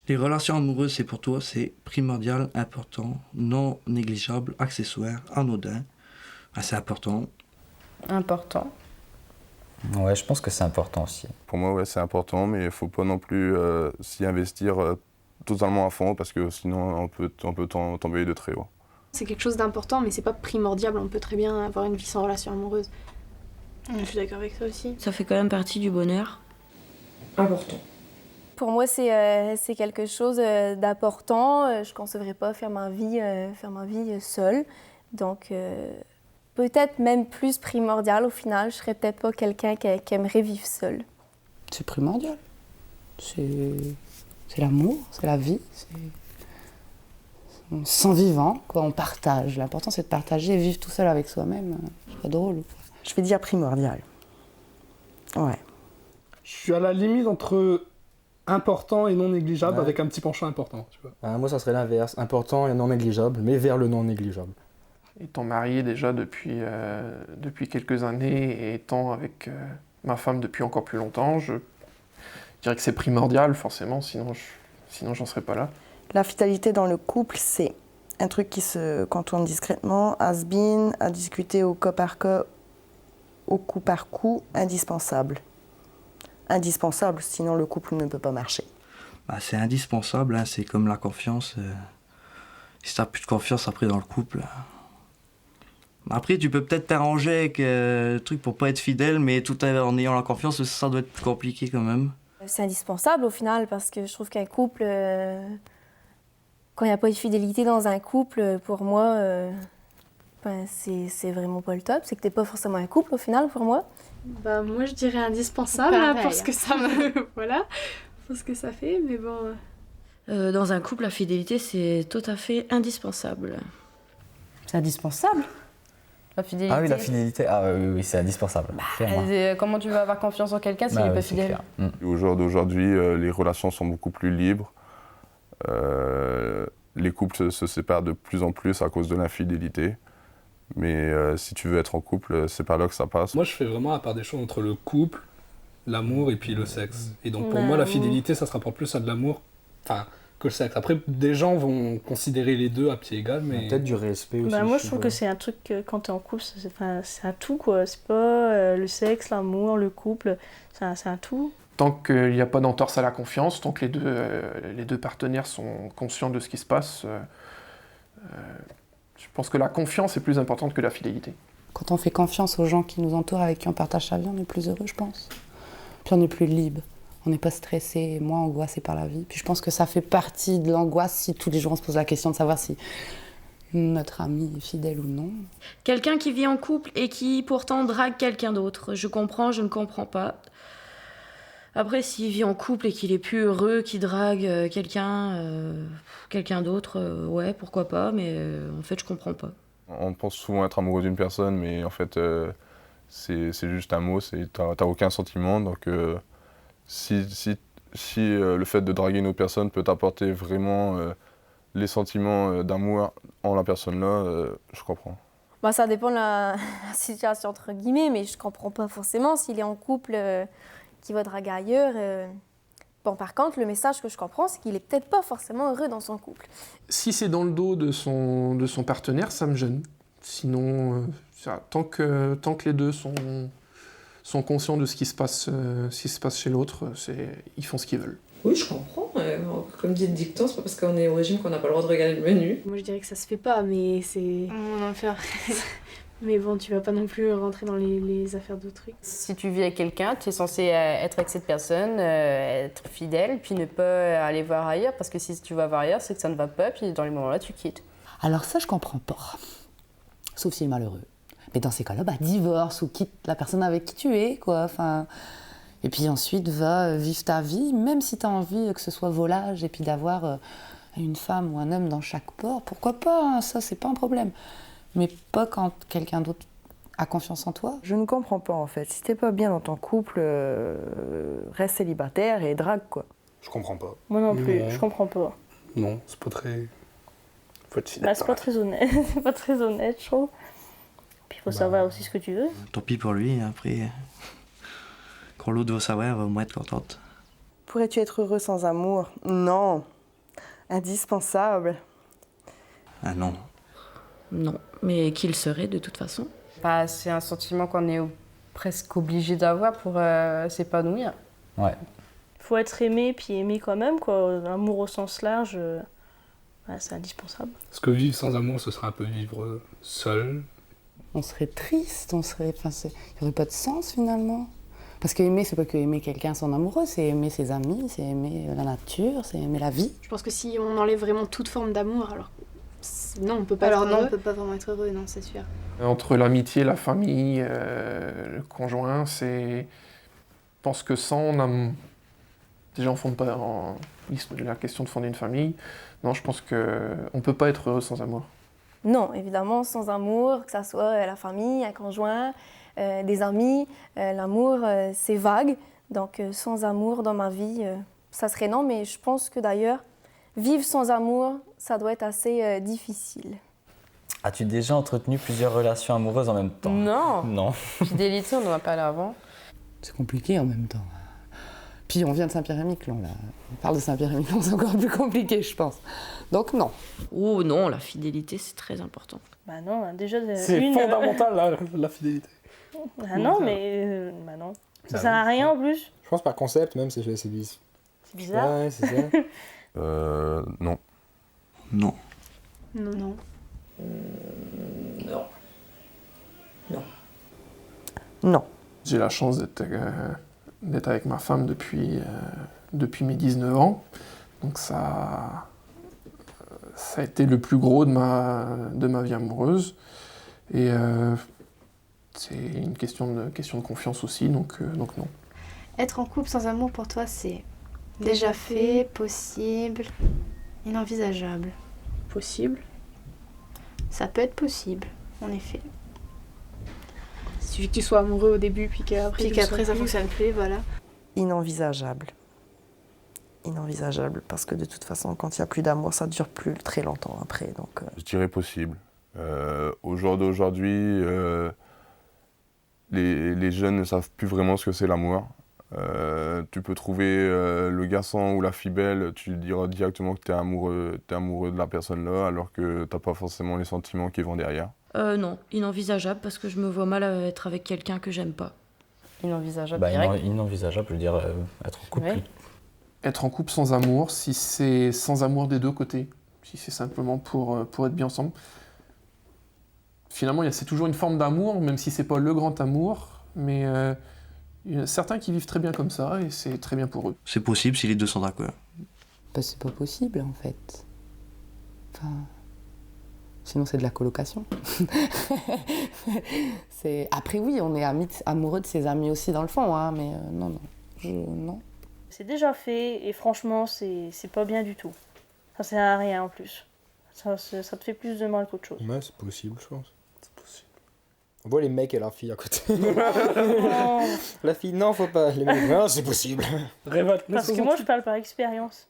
Les relations amoureuses, c'est pour toi, c'est primordial, important, non négligeable, accessoire, anodin. C'est important. Important. Ouais, je pense que c'est important aussi. Pour moi, ouais, c'est important, mais il ne faut pas non plus s'y investir totalement à fond, parce que sinon on peut tomber de très haut. C'est quelque chose d'important, mais c'est pas primordial. On peut très bien avoir une vie sans relation amoureuse. Je suis d'accord avec ça aussi. Ça fait quand même partie du bonheur. Important. Pour moi, c'est quelque chose d'important. Je ne concevrais pas faire ma vie seule. Donc, peut-être même plus primordial au final. Je ne serais peut-être pas quelqu'un qui aimerait vivre seul. C'est primordial. C'est l'amour, c'est la vie. On se sent vivant, quoi. On partage. L'important, c'est de partager. Vivre tout seul avec soi-même, c'est pas drôle. Quoi. Je vais dire primordial. Ouais. Je suis à la limite entre important et non négligeable, avec un petit penchant important. Tu vois. Moi, ça serait l'inverse. Important et non négligeable, mais vers le non négligeable. Étant marié déjà depuis quelques années et étant avec ma femme depuis encore plus longtemps, je dirais que c'est primordial, forcément, sinon j'en serais pas là. La fidélité dans le couple, c'est un truc qui se contourne discrètement, has-been, à discuter au cas par cas, au coup par coup, indispensable. Indispensable, sinon le couple ne peut pas marcher. C'est indispensable, hein, c'est comme la confiance. Si tu n'as plus de confiance après dans le couple. Après, tu peux peut-être t'arranger avec le truc pour pas être fidèle, mais tout en ayant la confiance, ça doit être plus compliqué quand même. C'est indispensable au final parce que je trouve qu'un couple, quand il n'y a pas de fidélité dans un couple, pour moi, c'est vraiment pas le top. C'est que t'es pas forcément un couple au final pour moi. Moi je dirais indispensable pour ce que ça me... voilà, pour ce que ça fait, mais bon... Dans un couple, la fidélité, c'est tout à fait indispensable. C'est indispensable, la fidélité. Ah oui, la fidélité, oui, c'est indispensable. Comment tu vas avoir confiance en quelqu'un s'il n'est pas fidèle ? Au jour d'aujourd'hui, les relations sont beaucoup plus libres. Les couples se séparent de plus en plus à cause de l'infidélité. Mais si tu veux être en couple, c'est pas là que ça passe. Moi, je fais vraiment la part des choses entre le couple, l'amour et puis le sexe. Et donc, pour moi, la fidélité, ça se rapporte plus à de l'amour que le sexe. Après, des gens vont considérer les deux à pied égal, mais... Peut-être du respect aussi. Moi, je trouve que c'est un truc, quand t'es en couple, c'est un tout, quoi. C'est pas le sexe, l'amour, le couple, c'est un tout. Tant qu'il n'y a pas d'entorse à la confiance, tant que les deux partenaires sont conscients de ce qui se passe, je pense que la confiance est plus importante que la fidélité. Quand on fait confiance aux gens qui nous entourent, avec qui on partage sa vie, on est plus heureux, je pense. Puis on est plus libre. On n'est pas stressé, moins angoissé par la vie. Puis je pense que ça fait partie de l'angoisse si tous les jours on se pose la question de savoir si notre ami est fidèle ou non. Quelqu'un qui vit en couple et qui pourtant drague quelqu'un d'autre. Je comprends, je ne comprends pas. Après, s'il vit en couple et qu'il est plus heureux, qu'il drague quelqu'un d'autre, ouais, pourquoi pas, mais en fait, je comprends pas. On pense souvent être amoureux d'une personne, mais en fait, c'est juste un mot, t'as aucun sentiment. Donc, si le fait de draguer une autre personne peut t'apporter vraiment les sentiments d'amour en la personne-là, je comprends. Ça dépend de la situation, entre guillemets, mais je comprends pas forcément s'il est en couple... qui va draguer ailleurs. Par contre, le message que je comprends, c'est qu'il est peut-être pas forcément heureux dans son couple. Si c'est dans le dos de son partenaire, ça me gêne. Sinon, tant que les deux sont conscients de ce qui se passe chez l'autre, ils font ce qu'ils veulent. Oui, je comprends. Comme dit le dicton, c'est pas parce qu'on est au régime qu'on n'a pas le droit de regarder le menu. Moi, je dirais que ça se fait pas, mais c'est... On en fait un... Mais bon, tu vas pas non plus rentrer dans les affaires d'autrui. Si tu vis avec quelqu'un, tu es censé être avec cette personne, être fidèle, puis ne pas aller voir ailleurs, parce que si tu vas voir ailleurs, c'est que ça ne va pas, puis dans les moments-là, tu quittes. Alors ça, je comprends pas. Sauf s'il est malheureux. Mais dans ces cas-là, divorce ou quitte la personne avec qui tu es, quoi. Et puis ensuite, va vivre ta vie, même si tu as envie que ce soit volage, et puis d'avoir une femme ou un homme dans chaque port, pourquoi pas, hein, ça, c'est pas un problème. Mais pas quand quelqu'un d'autre a confiance en toi. Je ne comprends pas en fait. Si t'es pas bien dans ton couple, reste célibataire et drague quoi. Je comprends pas. Moi non plus, je comprends pas. Non, c'est pas très... Faut être fidèle. C'est pas très honnête, c'est pas très honnête, je trouve. Puis il faut savoir aussi ce que tu veux. Tant pis pour lui, après... Quand l'autre doit savoir, elle va moins être contente. Pourrais-tu être heureux sans amour ? Non. Indispensable. Ah non. Non, mais qu'il serait de toute façon. Bah, c'est un sentiment qu'on est presque obligé d'avoir pour s'épanouir. Ouais. Faut être aimé, puis aimé quand même, quoi. L'amour au sens large, c'est indispensable. Parce que vivre sans amour, ce serait un peu vivre seul. On serait triste, il n'y aurait pas de sens finalement. Parce qu'aimer, c'est pas que aimer quelqu'un, son amoureux, c'est aimer ses amis, c'est aimer la nature, c'est aimer la vie. Je pense que si on enlève vraiment toute forme d'amour, alors non, on peut pas Alors être non, heureux. on peut pas vraiment être heureux, non, c'est sûr. Entre l'amitié, la famille, le conjoint, c'est... Je pense que sans, on a... Déjà, on fonde pas la question de fonder une famille. Non, je pense qu'on ne peut pas être heureux sans amour. Non, évidemment, sans amour, que ça soit la famille, un conjoint, des amis, l'amour, c'est vague. Donc, sans amour dans ma vie, ça serait non. Mais je pense que d'ailleurs, vivre sans amour, ça doit être assez difficile. As-tu déjà entretenu plusieurs relations amoureuses en même temps? Non. Non. Fidélité, on en a parlé avant. C'est compliqué en même temps. Puis on vient de Saint-Pierre-et-Miquelon, là. On parle de Saint-Pierre-et-Miquelon, c'est encore plus compliqué, je pense. Donc non. Oh non, la fidélité, c'est très important. Bah non, déjà... C'est fondamental, la fidélité. Ah non, mais... bah non. Ça Bah sert à oui. rien en plus. Je pense par concept même, c'est bizarre. C'est bizarre. Ouais, c'est ça. Non. Non. Non. Non. Non. Non. J'ai la chance d'être avec ma femme depuis mes 19 ans. Donc ça a été le plus gros de ma vie amoureuse. Et c'est une question de confiance aussi, donc non. Être en couple sans amour pour toi, c'est déjà fait, possible, inenvisageable. Possible. Ça peut être possible, en effet. Il suffit que tu sois amoureux au début, puis qu'après ça fonctionne plus, voilà. Inenvisageable. Inenvisageable, parce que de toute façon, quand il n'y a plus d'amour, ça ne dure plus très longtemps après. Donc, Je dirais possible. Au jour d'aujourd'hui, les jeunes ne savent plus vraiment ce que c'est l'amour. Tu peux trouver le garçon ou la fille belle, tu diras directement que tu es amoureux de la personne là, alors que tu n'as pas forcément les sentiments qui vont derrière. Non, inenvisageable, parce que je me vois mal être avec quelqu'un que j'aime pas. Inenvisageable direct. Inenvisageable, je veux dire, être en couple. Ouais. Être en couple sans amour, si c'est sans amour des deux côtés, si c'est simplement pour être bien ensemble, finalement, c'est toujours une forme d'amour, même si c'est pas le grand amour, mais il y en a certains qui vivent très bien comme ça, et c'est très bien pour eux. C'est possible si les deux sont d'accord. Bah, c'est pas possible en fait. Enfin, sinon c'est de la colocation. Après oui, on est amoureux de ses amis aussi dans le fond, hein, mais non. C'est déjà fait, et franchement, c'est pas bien du tout. Ça sert à rien en plus. Ça te fait plus de mal qu'autre chose. Ouais, c'est possible, je pense. C'est possible. On voit les mecs et la fille à côté. La fille, non, faut pas. Les mecs, non, c'est possible. Parce que moi, je parle par expérience.